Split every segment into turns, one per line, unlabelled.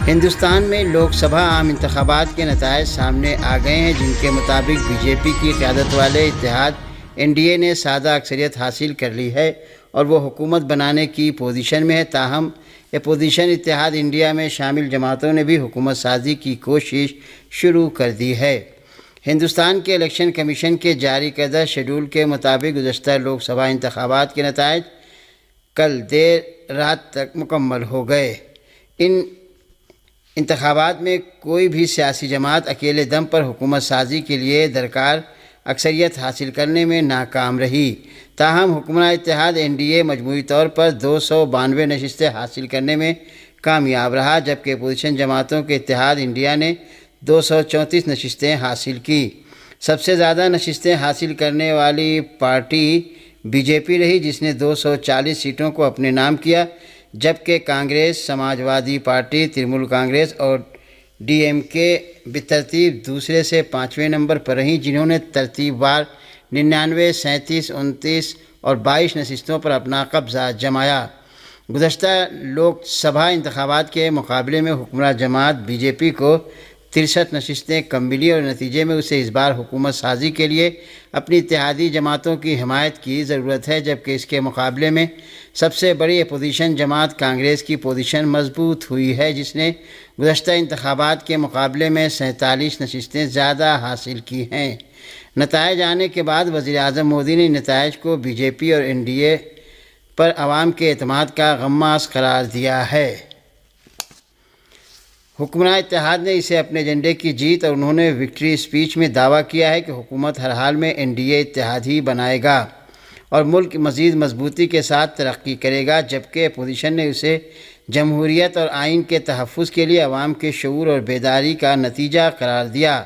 ہندوستان میں لوک سبھا عام انتخابات کے نتائج سامنے آ گئے ہیں، جن کے مطابق بی جے پی کی قیادت والے اتحاد این ڈی اے نے سادہ اکثریت حاصل کر لی ہے اور وہ حکومت بنانے کی پوزیشن میں ہے۔ تاہم اپوزیشن اتحاد انڈیا میں شامل جماعتوں نے بھی حکومت سازی کی کوشش شروع کر دی ہے۔ ہندوستان کے الیکشن کمیشن کے جاری کردہ شیڈول کے مطابق گزشتہ لوک سبھا انتخابات کے نتائج کل دیر رات تک مکمل ہو گئے۔ ان انتخابات میں کوئی بھی سیاسی جماعت اکیلے دم پر حکومت سازی کے لیے درکار اکثریت حاصل کرنے میں ناکام رہی۔ تاہم حکمراں اتحاد این ڈی اے مجموعی طور پر 292 نشستیں حاصل کرنے میں کامیاب رہا، جبکہ اپوزیشن جماعتوں کے اتحاد انڈیا نے 234 نشستیں حاصل کی۔ سب سے زیادہ نشستیں حاصل کرنے والی پارٹی بی جے پی رہی، جس نے 240 سیٹوں کو اپنے نام کیا، جبکہ کانگریس، سماجوادی پارٹی، ترنمول کانگریس اور ڈی ایم کے بالترتیب دوسرے سے 5ویں نمبر پر رہیں، جنہوں نے ترتیب وار 99، 37، 29 اور 22 نشستوں پر اپنا قبضہ جمایا۔ گزشتہ لوک سبھا انتخابات کے مقابلے میں حکمراں جماعت بی جے پی کو 63 نشستیں کم ملی اور نتیجے میں اسے اس بار حکومت سازی کے لیے اپنی اتحادی جماعتوں کی حمایت کی ضرورت ہے، جبکہ اس کے مقابلے میں سب سے بڑی اپوزیشن جماعت کانگریس کی پوزیشن مضبوط ہوئی ہے، جس نے گزشتہ انتخابات کے مقابلے میں 47 نشستیں زیادہ حاصل کی ہیں۔ نتائج آنے کے بعد وزیر اعظم مودی نے نتائج کو بی جے پی اور این ڈی اے پر عوام کے اعتماد کا غماز قرار دیا ہے۔ حکمراں اتحاد نے اسے اپنے ایجنڈے کی جیت اور انہوں نے وکٹری اسپیچ میں دعویٰ کیا ہے کہ حکومت ہر حال میں این ڈی اے اتحاد ہی بنائے گا اور ملک مزید مضبوطی کے ساتھ ترقی کرے گا، جبکہ اپوزیشن نے اسے جمہوریت اور آئین کے تحفظ کے لیے عوام کے شعور اور بیداری کا نتیجہ قرار دیا۔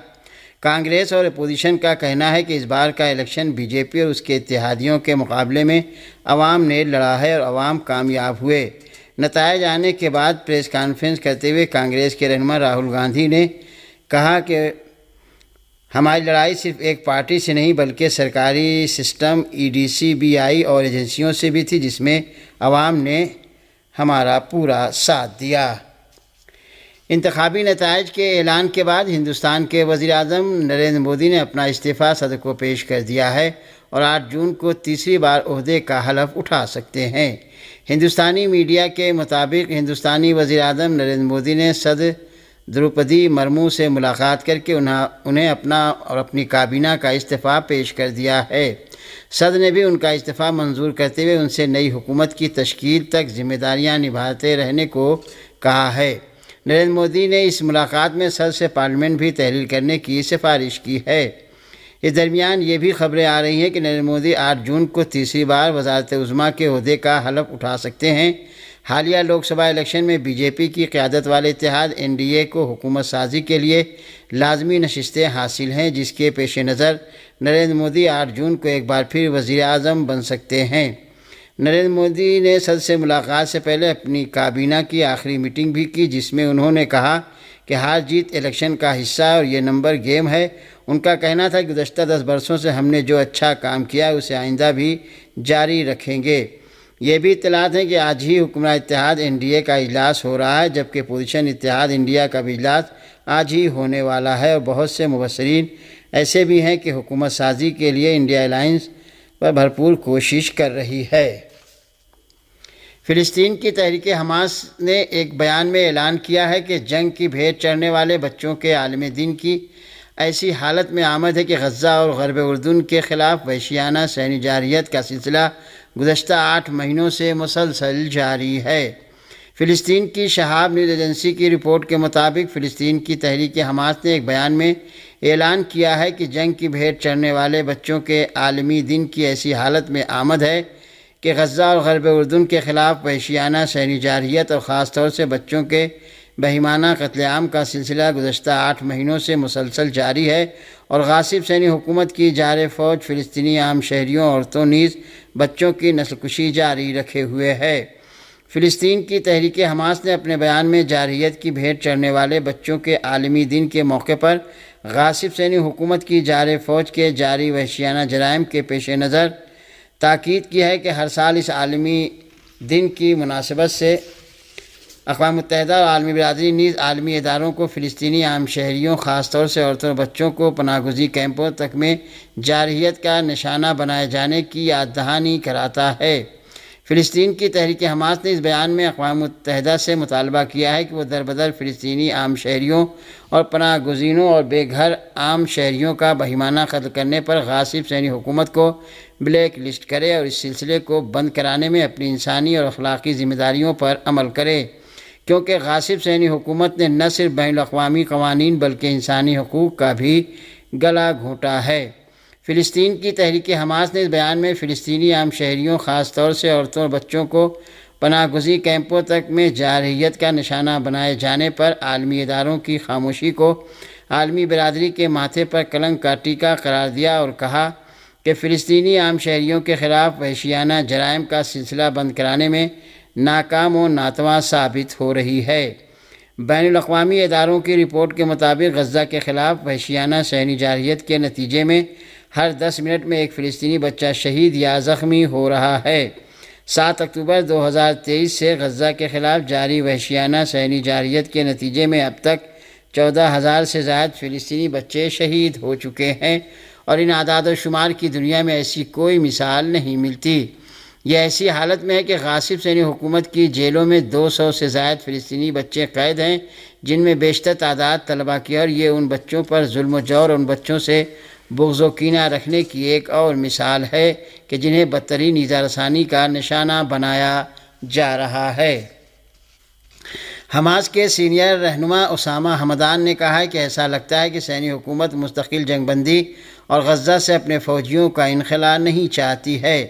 کانگریس اور اپوزیشن کا کہنا ہے کہ اس بار کا الیکشن بی جے پی اور اس کے اتحادیوں کے مقابلے میں عوام نے لڑا ہے اور عوام کامیاب ہوئے۔ نتائج آنے کے بعد پریس کانفرنس کرتے ہوئے کانگریس کے رہنما راہل گاندھی نے کہا کہ ہماری لڑائی صرف ایک پارٹی سے نہیں بلکہ سرکاری system, E D C, B I اور ایجنسیوں سے بھی تھی، جس میں عوام نے ہمارا پورا ساتھ دیا۔ انتخابی نتائج کے اعلان کے بعد ہندوستان کے وزیر اعظم نریندر مودی نے اپنا استعفیٰ صدر کو پیش کر دیا ہے اور 8 جون کو تیسری بار عہدے کا حلف اٹھا سکتے ہیں۔ ہندوستانی میڈیا کے مطابق ہندوستانی وزیر اعظم نریندر مودی نے صدر دروپدی مرمو سے ملاقات کر کے انہیں اپنا اور اپنی کابینہ کا استعفیٰ پیش کر دیا ہے۔ صدر نے بھی ان کا استعفیٰ منظور کرتے ہوئے ان سے نئی حکومت کی تشکیل تک ذمہ داریاں نبھاتے رہنے کو کہا ہے۔ نریندر مودی نے اس ملاقات میں صدر سے پارلیمنٹ بھی تحلیل کرنے کی سفارش کی ہے۔ اس درمیان یہ بھی خبریں آ رہی ہیں کہ نریندر مودی 8 جون کو تیسری بار وزارت عظمیٰ کے عہدے کا حلف اٹھا سکتے ہیں۔ حالیہ لوک سبھا الیکشن میں بی جے پی کی قیادت والے اتحاد این ڈی اے کو حکومت سازی کے لیے لازمی نشستیں حاصل ہیں، جس کے پیش نظر نریندر مودی 8 جون کو ایک بار پھر وزیر اعظم بن سکتے ہیں۔ نریندر مودی نے صدر سے ملاقات سے پہلے اپنی کابینہ کی آخری میٹنگ بھی کی، جس میں انہوں نے کہا کہ ہار جیت الیکشن کا حصہ ہے اور یہ نمبر گیم ہے۔ ان کا کہنا تھا کہ گزشتہ 10 برسوں سے ہم نے جو اچھا کام کیا ہے اسے آئندہ بھی جاری رکھیں گے۔ یہ بھی اطلاعات ہیں کہ آج ہی حکمراں اتحاد این ڈی اے کا اجلاس ہو رہا ہے، جبکہ اپوزیشن اتحاد انڈیا کا بھی اجلاس آج ہی ہونے والا ہے اور بہت سے مبصرین ایسے بھی ہیں کہ حکومت سازی کے لیے انڈیا الائنس پر بھرپور کوشش کر رہی ہے۔ فلسطین کی تحریک حماس نے ایک بیان میں اعلان کیا ہے کہ جنگ کی بھیٹ چڑھنے والے بچوں کے عالم دن کی ایسی حالت میں آمد ہے کہ غزہ اور غرب اردن کے خلاف وحشیانہ صہیونی جارحیت کا سلسلہ گزشتہ 8 مہینوں سے مسلسل جاری ہے۔ فلسطین کی شہاب نیوز ایجنسی کی رپورٹ کے مطابق فلسطین کی تحریک حماس نے ایک بیان میں اعلان کیا ہے کہ جنگ کی بھیٹ چڑھنے والے بچوں کے عالمی دن کی ایسی حالت میں آمد ہے کہ غزہ اور غرب اردن کے خلاف وحشیانہ صہیونی جارحیت اور خاص طور سے بچوں کے بہیمانہ قتل عام کا سلسلہ گزشتہ 8 مہینوں سے مسلسل جاری ہے اور غاصب صہیونی حکومت کی جارح فوج فلسطینی عام شہریوں، عورتوں نیز بچوں کی نسل کشی جاری رکھے ہوئے ہے۔ فلسطین کی تحریک حماس نے اپنے بیان میں جارحیت کی بھیٹ چڑھنے والے بچوں کے عالمی دن کے موقع پر غاصب صہیونی حکومت کی جارح فوج کے جاری وحشیانہ جرائم کے پیش نظر تاکید کی ہے کہ ہر سال اس عالمی دن کی مناسبت سے اقوام متحدہ اور عالمی برادری نیز عالمی اداروں کو فلسطینی عام شہریوں، خاص طور سے عورتوں اور بچوں کو پناہ گزین کیمپوں تک میں جارحیت کا نشانہ بنائے جانے کی یاد دہانی کراتا ہے۔ فلسطین کی تحریک حماس نے اس بیان میں اقوام متحدہ سے مطالبہ کیا ہے کہ وہ دربدر فلسطینی عام شہریوں اور پناہ گزینوں اور بے گھر عام شہریوں کا بہیمانہ قتل کرنے پر غاصب صہیونی حکومت کو بلیک لسٹ کرے اور اس سلسلے کو بند کرانے میں اپنی انسانی اور اخلاقی ذمہ داریوں پر عمل کرے، کیونکہ غاصب صہیونی حکومت نے نہ صرف بین الاقوامی قوانین بلکہ انسانی حقوق کا بھی گلا گھونٹا ہے۔ فلسطین کی تحریک حماس نے اس بیان میں فلسطینی عام شہریوں، خاص طور سے عورتوں اور بچوں کو پناہ گزین کیمپوں تک میں جارحیت کا نشانہ بنائے جانے پر عالمی اداروں کی خاموشی کو عالمی برادری کے ماتھے پر کلنک کا ٹیکہ قرار دیا اور کہا کہ فلسطینی عام شہریوں کے خلاف وحشیانہ جرائم کا سلسلہ بند کرانے میں ناکام و ناتواں ثابت ہو رہی ہے۔ بین الاقوامی اداروں کی رپورٹ کے مطابق غزہ کے خلاف وحشیانہ صہیونی جارحیت کے نتیجے میں ہر 10 منٹ میں ایک فلسطینی بچہ شہید یا زخمی ہو رہا ہے۔ 7 اکتوبر 2023 سے غزہ کے خلاف جاری وحشیانہ صہیونی جارحیت کے نتیجے میں اب تک 14,000 سے زائد فلسطینی بچے شہید ہو چکے ہیں، اور ان اعداد و شمار کی دنیا میں ایسی کوئی مثال نہیں ملتی۔ یہ ایسی حالت میں ہے کہ غاصب صہیونی حکومت کی جیلوں میں 200 سے زائد فلسطینی بچے قید ہیں، جن میں بیشتر تعداد طلبہ کی، اور یہ ان بچوں پر ظلم و جور اور ان بچوں سے بغض و کینہ رکھنے کی ایک اور مثال ہے کہ جنہیں بدترین ایذا رسانی کا نشانہ بنایا جا رہا ہے۔ حماس کے سینئر رہنما اسامہ حمدان نے کہا ہے کہ ایسا لگتا ہے کہ صہیونی حکومت مستقل جنگ بندی اور غزہ سے اپنے فوجیوں کا انخلاء نہیں چاہتی ہے۔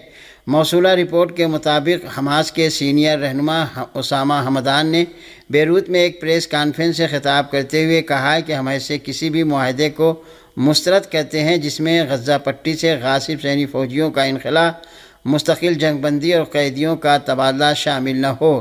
موصولہ رپورٹ کے مطابق حماس کے سینئر رہنما اسامہ حمدان نے بیروت میں ایک پریس کانفرنس سے خطاب کرتے ہوئے کہا ہے کہ ہم ایسے کسی بھی معاہدے کو مسترد کرتے ہیں جس میں غزہ پٹی سے غاصب صہیونی فوجیوں کا انخلاء، مستقل جنگ بندی اور قیدیوں کا تبادلہ شامل نہ ہو۔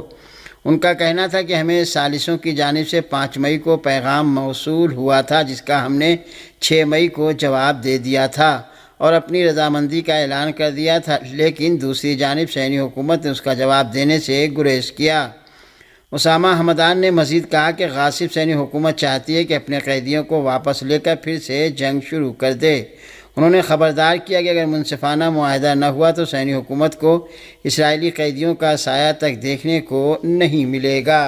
ان کا کہنا تھا کہ ہمیں ثالثوں کی جانب سے 5 مئی کو پیغام موصول ہوا تھا، جس کا ہم نے 6 مئی کو جواب دے دیا تھا اور اپنی رضامندی کا اعلان کر دیا تھا، لیکن دوسری جانب صہیونی حکومت نے اس کا جواب دینے سے گریز کیا۔ اسامہ حمدان نے مزید کہا کہ غاصب صہیونی حکومت چاہتی ہے کہ اپنے قیدیوں کو واپس لے کر پھر سے جنگ شروع کر دے۔ انہوں نے خبردار کیا کہ اگر منصفانہ معاہدہ نہ ہوا تو صہیونی حکومت کو اسرائیلی قیدیوں کا سایہ تک دیکھنے کو نہیں ملے گا۔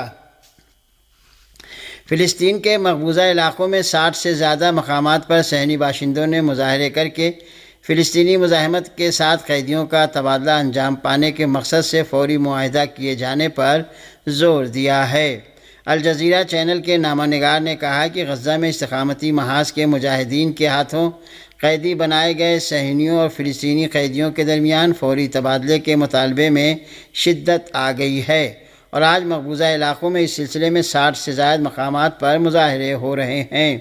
فلسطین کے مقبوضہ علاقوں میں 60 سے زیادہ مقامات پر صہیونی باشندوں نے مظاہرے کر کے فلسطینی مزاحمت کے ساتھ قیدیوں کا تبادلہ انجام پانے کے مقصد سے فوری معاہدہ کیے جانے پر زور دیا ہے۔ الجزیرہ چینل کے نامہ نگار نے کہا کہ غزہ میں استقامتی محاذ کے مجاہدین کے ہاتھوں قیدی بنائے گئے صہیونیوں اور فلسطینی قیدیوں کے درمیان فوری تبادلے کے مطالبے میں شدت آ گئی ہے، اور آج مقبوضہ علاقوں میں اس سلسلے میں 60 سے زائد مقامات پر مظاہرے ہو رہے ہیں۔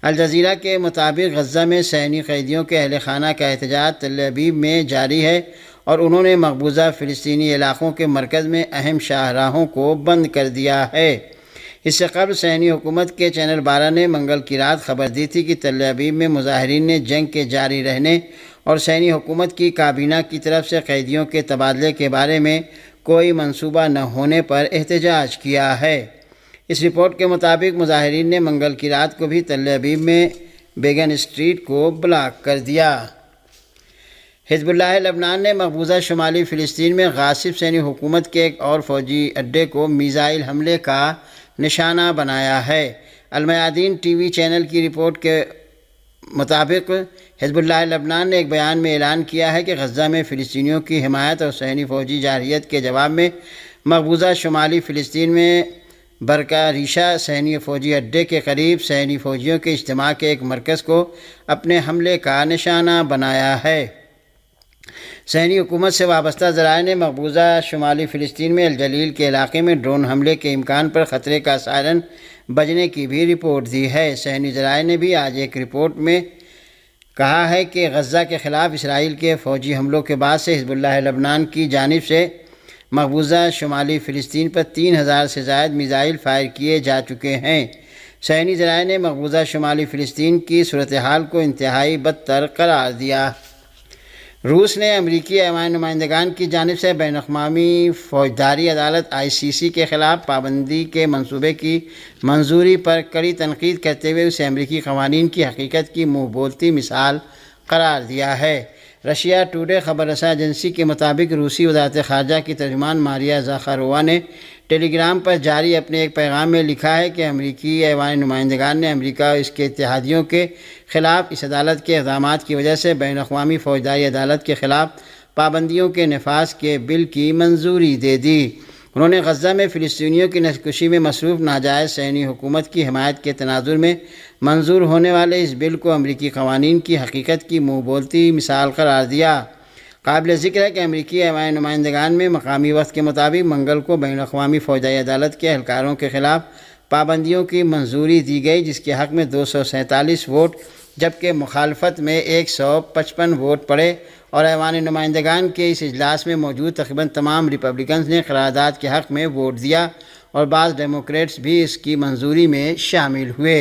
الجزیرہ کے مطابق غزہ میں صہیونی قیدیوں کے اہل خانہ کا احتجاج تل ابیب میں جاری ہے، اور انہوں نے مقبوضہ فلسطینی علاقوں کے مرکز میں اہم شاہراہوں کو بند کر دیا ہے۔ اس سے قبل صہیونی حکومت کے چینل 12 نے منگل کی رات خبر دی تھی کہ تل ابیب میں مظاہرین نے جنگ کے جاری رہنے اور صہیونی حکومت کی کابینہ کی طرف سے قیدیوں کے تبادلے کے بارے میں کوئی منصوبہ نہ ہونے پر احتجاج کیا ہے۔ اس رپورٹ کے مطابق مظاہرین نے منگل کی رات کو بھی تل ابیب میں بیگن اسٹریٹ کو بلاک کر دیا۔ حزب اللہ لبنان نے مقبوضہ شمالی فلسطین میں غاصب صہیونی حکومت کے ایک اور فوجی اڈے کو میزائل حملے کا نشانہ بنایا ہے۔ المیادین ٹی وی چینل کی رپورٹ کے مطابق حزب اللہ لبنان نے ایک بیان میں اعلان کیا ہے کہ غزہ میں فلسطینیوں کی حمایت اور صہیونی فوجی جارحیت کے جواب میں مقبوضہ شمالی فلسطین میں برکہ ریشہ صہیونی فوجی اڈے کے قریب صہیونی فوجیوں کے اجتماع کے ایک مرکز کو اپنے حملے کا نشانہ بنایا ہے۔ صہیونی حکومت سے وابستہ ذرائع نے مقبوضہ شمالی فلسطین میں الجلیل کے علاقے میں ڈرون حملے کے امکان پر خطرے کا سائرن بجنے کی بھی رپورٹ دی ہے۔ صہیونی ذرائع نے بھی آج ایک رپورٹ میں کہا ہے کہ غزہ کے خلاف اسرائیل کے فوجی حملوں کے بعد سے حزب اللہ لبنان کی جانب سے مقبوضہ شمالی فلسطین پر 3000 سے زائد میزائل فائر کیے جا چکے ہیں۔ صہیونی ذرائع نے مقبوضہ شمالی فلسطین کی صورتحال کو انتہائی بدتر قرار دیا۔ روس نے امریکی ایوان نمائندگان کی جانب سے بین الاقوامی فوجداری عدالت ICC کے خلاف پابندی کے منصوبے کی منظوری پر کڑی تنقید کرتے ہوئے اسے امریکی قوانین کی حقیقت کی منہ بولتی مثال قرار دیا ہے۔ رشیا ٹوڈے خبر رساں ایجنسی کے مطابق روسی وزارت خارجہ کی ترجمان ماریا زاخارووا نے ٹیلی گرام پر جاری اپنے ایک پیغام میں لکھا ہے کہ امریکی ایوان نمائندگان نے امریکہ اور اس کے اتحادیوں کے خلاف اس عدالت کے اقدامات کی وجہ سے بین الاقوامی فوجداری عدالت کے خلاف پابندیوں کے نفاذ کے بل کی منظوری دے دی۔ انہوں نے غزہ میں فلسطینیوں کی نسل کشی میں مصروف ناجائز صہیونی حکومت کی حمایت کے تناظر میں منظور ہونے والے اس بل کو امریکی قوانین کی حقیقت کی منہ بولتی مثال قرار دیا۔ قابل ذکر ہے کہ امریکی ایوان نمائندگان میں مقامی وقت کے مطابق منگل کو بین الاقوامی فوجداری عدالت کے اہلکاروں کے خلاف پابندیوں کی منظوری دی گئی، جس کے حق میں 247 ووٹ جبکہ مخالفت میں 155 ووٹ پڑے، اور ایوان نمائندگان کے اس اجلاس میں موجود تقریباً تمام ریپبلکنز نے قرارداد کے حق میں ووٹ دیا اور بعض ڈیموکریٹس بھی اس کی منظوری میں شامل ہوئے۔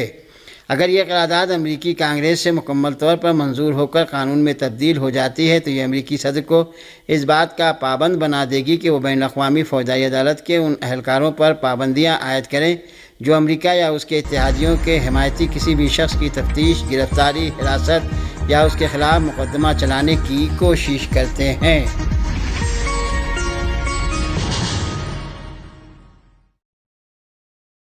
اگر یہ قرارداد امریکی کانگریس سے مکمل طور پر منظور ہو کر قانون میں تبدیل ہو جاتی ہے تو یہ امریکی صدر کو اس بات کا پابند بنا دے گی کہ وہ بین الاقوامی فوجداری عدالت کے ان اہلکاروں پر پابندیاں عائد کریں جو امریکہ یا اس کے اتحادیوں کے حمایتی کسی بھی شخص کی تفتیش، گرفتاری، حراست یا اس کے خلاف مقدمہ چلانے کی کوشش کرتے ہیں۔